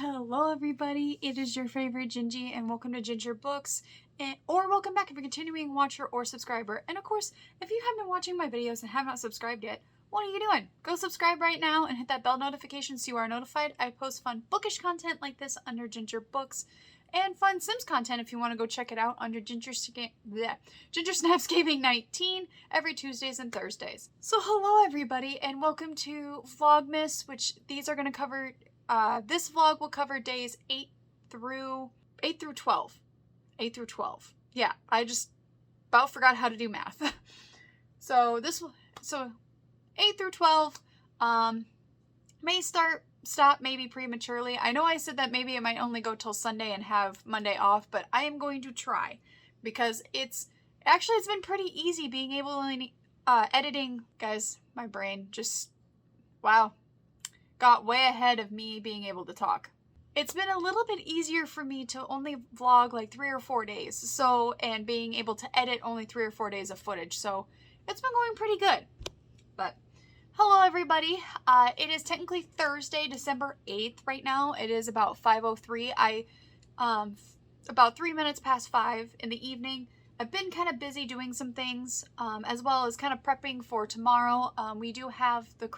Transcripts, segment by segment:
Hello everybody, it is your favorite Gingy and welcome to Ginger Books, or welcome back if you're a continuing watcher or subscriber. And of course, if you have been watching my videos and have not subscribed yet, what are you doing? Go subscribe right now and hit that bell notification so you are notified. I post fun bookish content like this under Ginger Books and fun Sims content if you want to go check it out under Ginger Snaps Gaming 19 every Tuesdays and Thursdays. So hello everybody and welcome to Vlogmas, which these are going to cover this vlog will cover days 8 through 12. 8 through 12. Yeah, I just about forgot how to do math. So 8 through 12 may stop maybe prematurely. I know I said that maybe it might only go till Sunday and have Monday off, but I am going to try because it's been pretty easy being able to editing. Guys, my brain just wow. Got way ahead of me being able to talk. It's been a little bit easier for me to only vlog like 3 or 4 days, and being able to edit only 3 or 4 days of footage, so it's been going pretty good. But hello everybody, it is technically Thursday, December 8th right now. It is about 5:03. About 3 minutes past 5 in the evening. I've been kind of busy doing some things, as well as kind of prepping for tomorrow. We do have the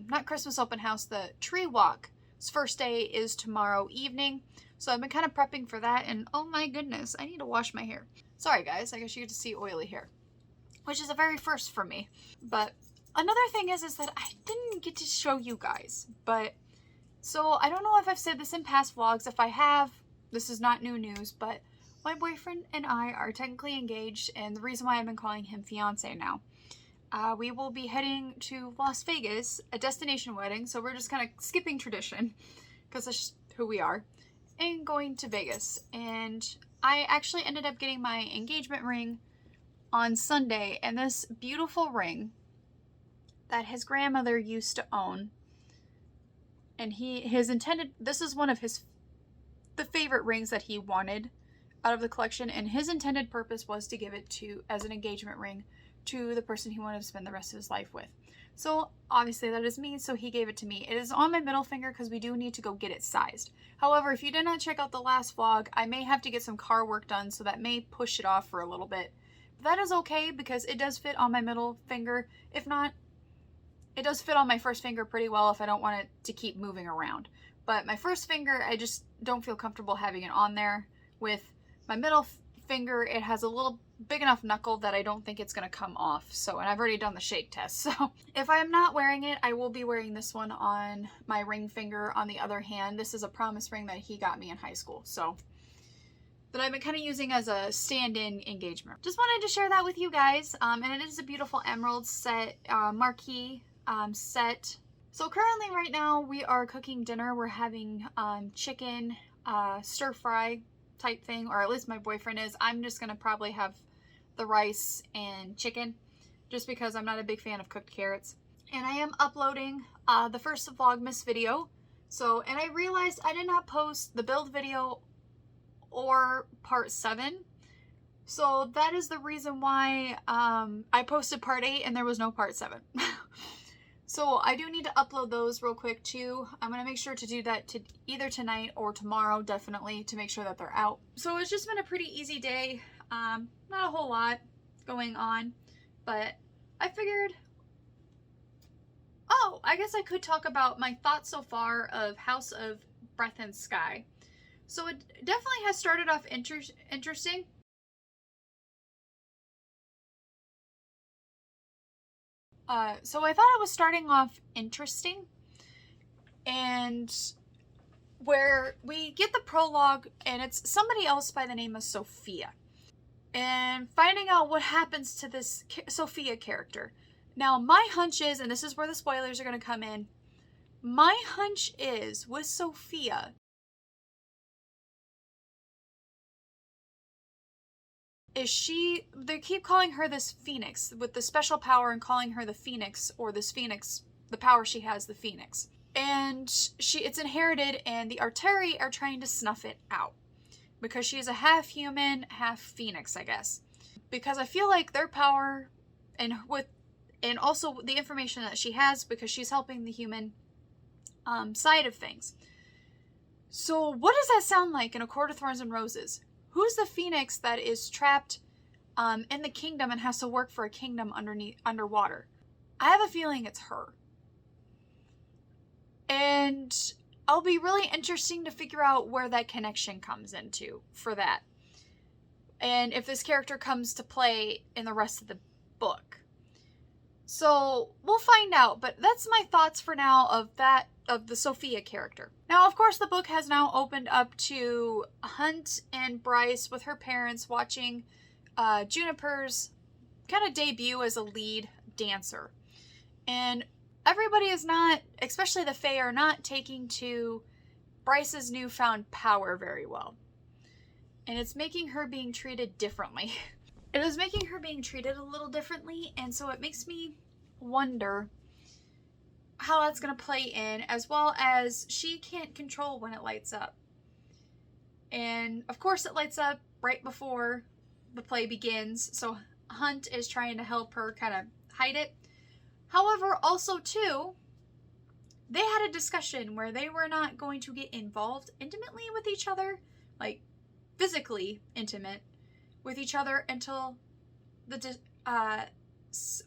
not Christmas open house, the tree walk's first day is tomorrow evening. So I've been kind of prepping for that, and oh my goodness, I need to wash my hair. Sorry guys, I guess you get to see oily hair, which is a very first for me. But another thing is that I didn't get to show you guys, so I don't know if I've said this in past vlogs. If I have, this is not new news, but my boyfriend and I are technically engaged, and the reason why I've been calling him fiance now. We will be heading to Las Vegas, a destination wedding, so we're just kind of skipping tradition, because that's just who we are, and going to Vegas. And I actually ended up getting my engagement ring on Sunday, and this beautiful ring that his grandmother used to own, and this is one of the favorite rings that he wanted out of the collection, and his intended purpose was to give it as an engagement ring to the person he wanted to spend the rest of his life with. So obviously that is me, so he gave it to me. It is on my middle finger because we do need to go get it sized. However, if you did not check out the last vlog, I may have to get some car work done, so that may push it off for a little bit. But that is okay because it does fit on my middle finger. If not, it does fit on my first finger pretty well if I don't want it to keep moving around. But my first finger, I just don't feel comfortable having it on there. With my middle finger, it has a little big enough knuckle that I don't think it's going to come off. So, and I've already done the shake test. So if I am not wearing it, I will be wearing this one on my ring finger on the other hand. This is a promise ring that he got me in high school. So that I've been kind of using as a stand-in engagement. Just wanted to share that with you guys. And it is a beautiful emerald set, marquee set. So currently right now we are cooking dinner. We're having chicken stir fry type thing, or at least my boyfriend is. I'm just gonna probably have the rice and chicken just because I'm not a big fan of cooked carrots. And I am uploading the first Vlogmas video. So, and I realized I did not post the build video or part 7. So that is the reason why I posted part 8 and there was no part 7. So I do need to upload those real quick too. I'm going to make sure to do that either tonight or tomorrow, definitely, to make sure that they're out. So it's just been a pretty easy day. Not a whole lot going on, but I figured, oh, I guess I could talk about my thoughts so far of House of Breath and Sky. So it definitely has started off interesting. So I thought it was starting off interesting, and where we get the prologue, and it's somebody else by the name of Sophia, and finding out what happens to this Sophia character. Now my hunch is, and this is where the spoilers are going to come in, my hunch is with Sophia they keep calling her this phoenix with the special power and calling her the phoenix, or this phoenix, the power she has, the phoenix. And it's inherited, and the Arteri are trying to snuff it out because she's a half human, half phoenix, I guess. Because I feel like their power and also the information that she has, because she's helping the human side of things. So what does that sound like in A Court of Thorns and Roses? Who's the phoenix that is trapped in the kingdom and has to work for a kingdom underwater? I have a feeling it's her. And I'll be really interesting to figure out where that connection comes into for that. And if this character comes to play in the rest of the book. So we'll find out, but that's my thoughts for now of the Sophia character. Now, of course, the book has now opened up to Hunt and Bryce with her parents watching Juniper's kind of debut as a lead dancer. And everybody is not, especially the Fae, are not taking to Bryce's newfound power very well. And it's making her being treated differently. It is making her being treated a little differently, and so it makes me wonder how that's going to play in, as well as she can't control when it lights up. And of course it lights up right before the play begins, so Hunt is trying to help her kind of hide it. However, also too, they had a discussion where they were not going to get involved intimately with each other, like physically intimate with each other, until the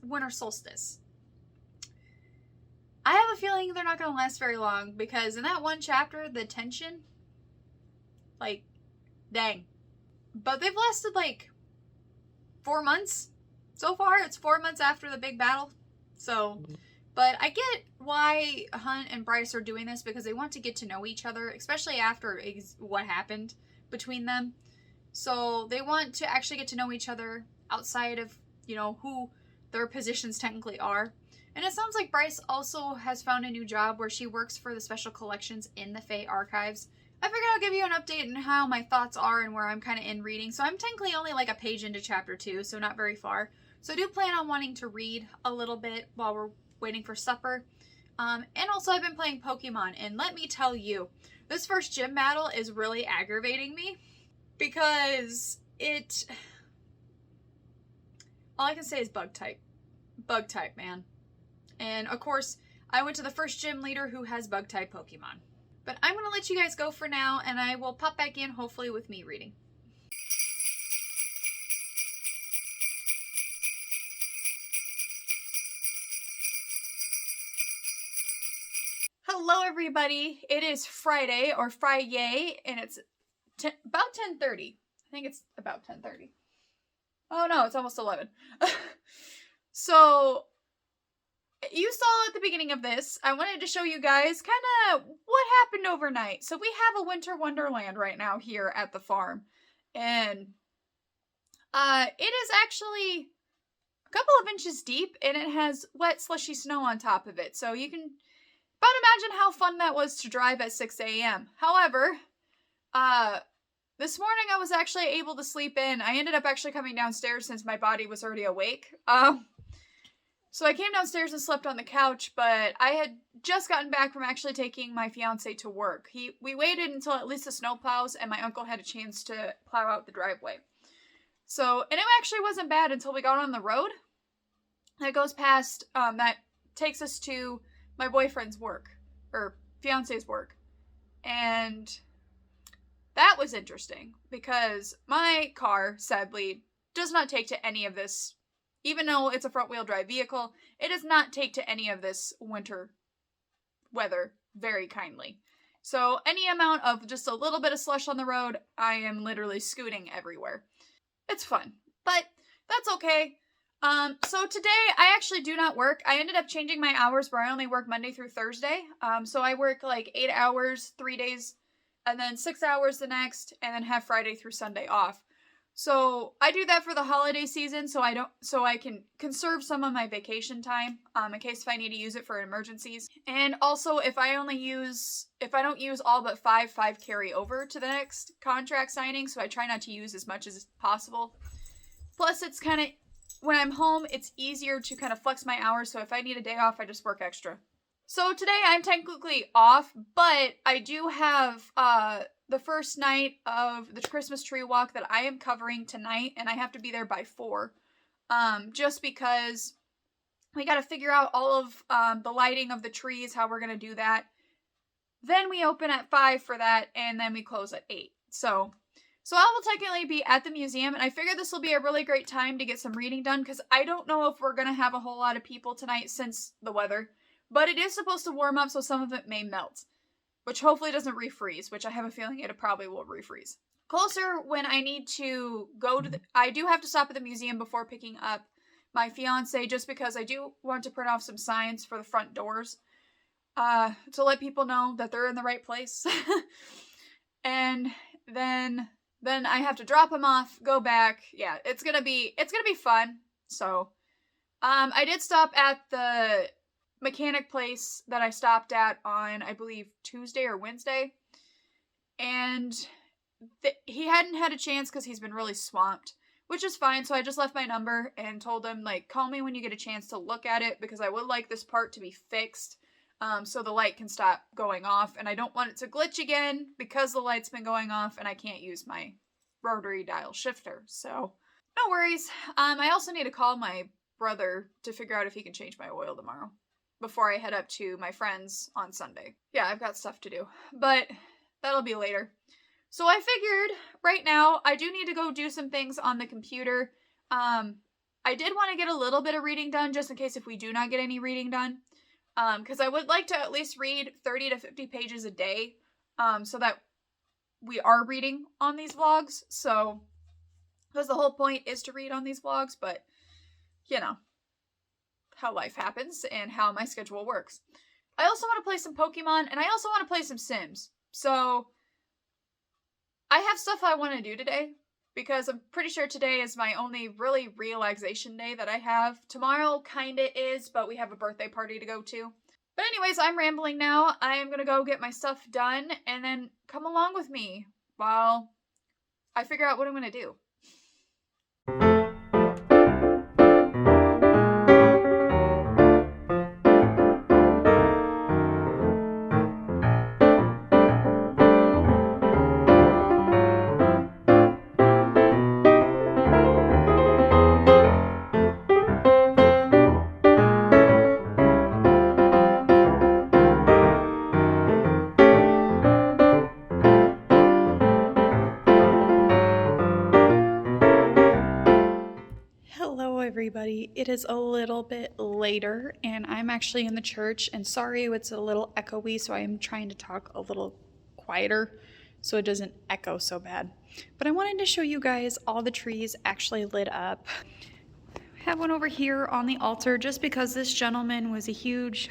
winter solstice. I have a feeling they're not going to last very long, because in that one chapter, the tension, like, dang. But they've lasted like 4 months so far. It's 4 months after the big battle. So, but I get why Hunt and Bryce are doing this, because they want to get to know each other, especially after what happened between them. So they want to actually get to know each other outside of, you know, who their positions technically are. And it sounds like Bryce also has found a new job where she works for the special collections in the Fae archives. I figured I'll give you an update on how my thoughts are and where I'm kind of in reading. So I'm technically only like a page into chapter 2, so not very far. So I do plan on wanting to read a little bit while we're waiting for supper. And also I've been playing Pokemon, and let me tell you, this first gym battle is really aggravating me, because all I can say is bug type. Bug type, man. And of course, I went to the first gym leader who has bug type Pokemon. But I'm going to let you guys go for now, and I will pop back in hopefully with me reading. Hello everybody, it is Friday, or Friday, and it's about 10:30. I think it's about 10:30. Oh no, it's almost 11. So, you saw at the beginning of this, I wanted to show you guys kind of what happened overnight. So we have a winter wonderland right now here at the farm. And it is actually a couple of inches deep, and it has wet, slushy snow on top of it. So you can about imagine how fun that was to drive at 6 a.m. However, this morning I was actually able to sleep in. I ended up actually coming downstairs since my body was already awake. So I came downstairs and slept on the couch, but I had just gotten back from actually taking my fiance to work. We waited until at least the snow plows and my uncle had a chance to plow out the driveway. So, and it actually wasn't bad until we got on the road that goes past, that takes us to my boyfriend's work, or fiance's work. And that was interesting, because my car, sadly, does not take to any of this. Even though it's a front-wheel drive vehicle, it does not take to any of this winter weather very kindly. So any amount of just a little bit of slush on the road, I am literally scooting everywhere. It's fun, but that's okay. So today I actually do not work. I ended up changing my hours where I only work Monday through Thursday. So I work like 8 hours, 3 days, and then 6 hours the next, and then have Friday through Sunday off. So I do that for the holiday season, so I can conserve some of my vacation time, in case if I need to use it for emergencies. And also, if I don't use all but five carry over to the next contract signing, so I try not to use as much as possible. Plus, it's kind of, when I'm home, it's easier to kind of flex my hours, so if I need a day off, I just work extra. So today I'm technically off, but I do have, the first night of the Christmas tree walk that I am covering tonight, and I have to be there by 4. Just because we got to figure out all of the lighting of the trees, how we're going to do that. Then we open at 5 for that, and then we close at 8. So I will technically be at the museum, and I figure this will be a really great time to get some reading done, because I don't know if we're going to have a whole lot of people tonight since the weather. But it is supposed to warm up, so some of it may melt, which hopefully doesn't refreeze, which I have a feeling it probably will refreeze. Closer, when I need to go to I do have to stop at the museum before picking up my fiance, just because I do want to print off some signs for the front doors, to let people know that they're in the right place. And then I have to drop them off, go back. Yeah, it's gonna be fun. So, I did stop at the mechanic place that I stopped at on, I believe, Tuesday or Wednesday, and he hadn't had a chance because he's been really swamped, which is fine. So I just left my number and told him, like, call me when you get a chance to look at it, because I would like this part to be fixed, so the light can stop going off, and I don't want it to glitch again because the light's been going off and I can't use my rotary dial shifter. So no worries. I also need to call my brother to figure out if he can change my oil tomorrow before I head up to my friends on Sunday. Yeah, I've got stuff to do, but that'll be later. So I figured right now I do need to go do some things on the computer. I did want to get a little bit of reading done just in case if we do not get any reading done. Because I would like to at least read 30 to 50 pages a day, so that we are reading on these vlogs. So, because the whole point is to read on these vlogs, but, you know, how life happens and how my schedule works. I also want to play some Pokemon, and I also want to play some Sims. So, I have stuff I want to do today, because I'm pretty sure today is my only really relaxation day that I have. Tomorrow kinda is, but we have a birthday party to go to. But anyways, I'm rambling now. I am gonna go get my stuff done, and then come along with me while I figure out what I'm gonna do. Hello everybody, it is a little bit later and I'm actually in the church, and sorry it's a little echoey, so I am trying to talk a little quieter so it doesn't echo so bad. But I wanted to show you guys all the trees actually lit up. I have one over here on the altar just because this gentleman was a huge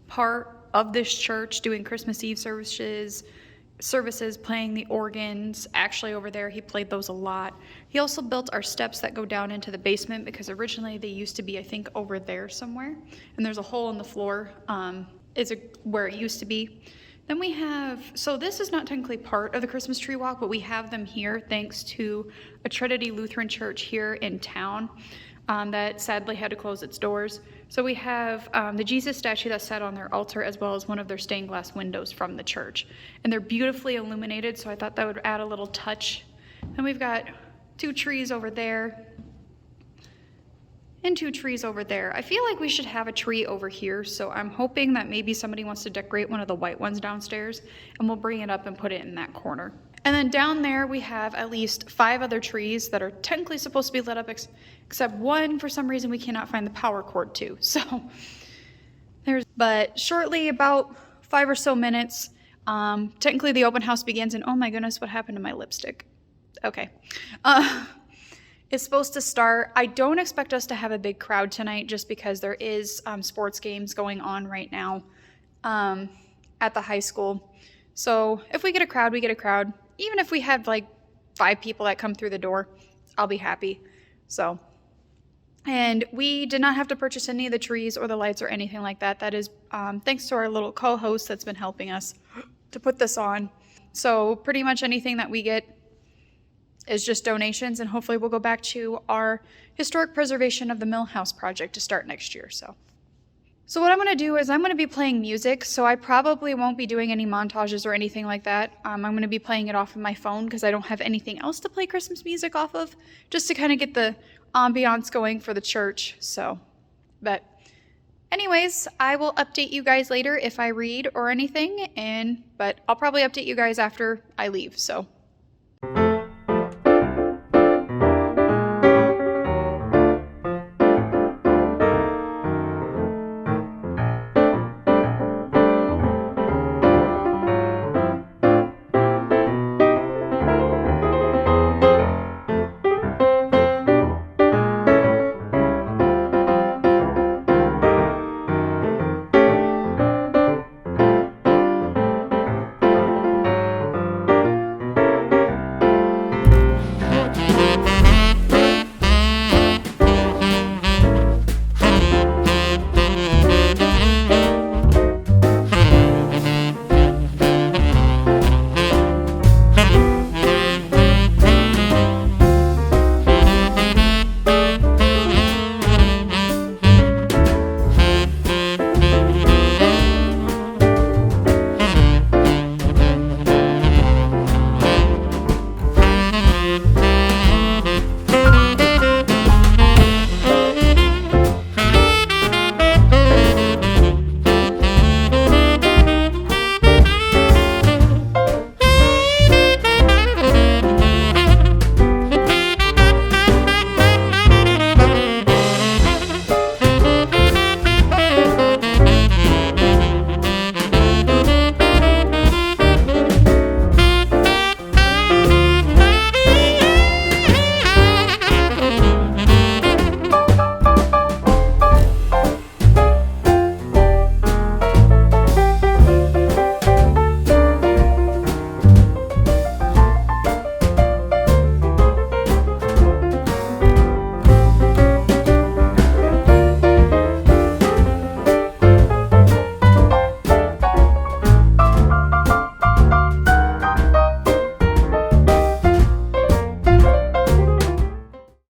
part of this church, doing Christmas Eve services, playing the organs. Actually over there he played those a lot. He also built our steps that go down into the basement, because originally they used to be, I think, over there somewhere, and there's a hole in the floor where it used to be. Then we have, so this is not technically part of the Christmas tree walk, but we have them here thanks to a Trinity Lutheran church here in town that sadly had to close its doors. So we have the Jesus statue that's set on their altar, as well as one of their stained glass windows from the church. And they're beautifully illuminated, so I thought that would add a little touch. And we've got 2 trees over there and 2 trees over there. I feel like we should have a tree over here, so I'm hoping that maybe somebody wants to decorate one of the white ones downstairs, and we'll bring it up and put it in that corner. And then down there we have at least 5 other trees that are technically supposed to be lit up, except one for some reason we cannot find the power cord to. So but shortly, about 5 or so minutes, technically the open house begins, and oh my goodness, what happened to my lipstick? Okay. It's supposed to start. I don't expect us to have a big crowd tonight, just because there is sports games going on right now at the high school. So if we get a crowd, we get a crowd. Even if we have like 5 people that come through the door, I'll be happy. So, and we did not have to purchase any of the trees or the lights or anything like that. That is thanks to our little co-host that's been helping us to put this on. So pretty much anything that we get is just donations, and hopefully we'll go back to our historic preservation of the Mill House project to start next year. So what I'm going to do is I'm going to be playing music, so I probably won't be doing any montages or anything like that. I'm going to be playing it off of my phone because I don't have anything else to play Christmas music off of, just to kind of get the ambiance going for the church. So, but Anyways, I will update you guys later if I read or anything, but I'll probably update you guys after I leave. So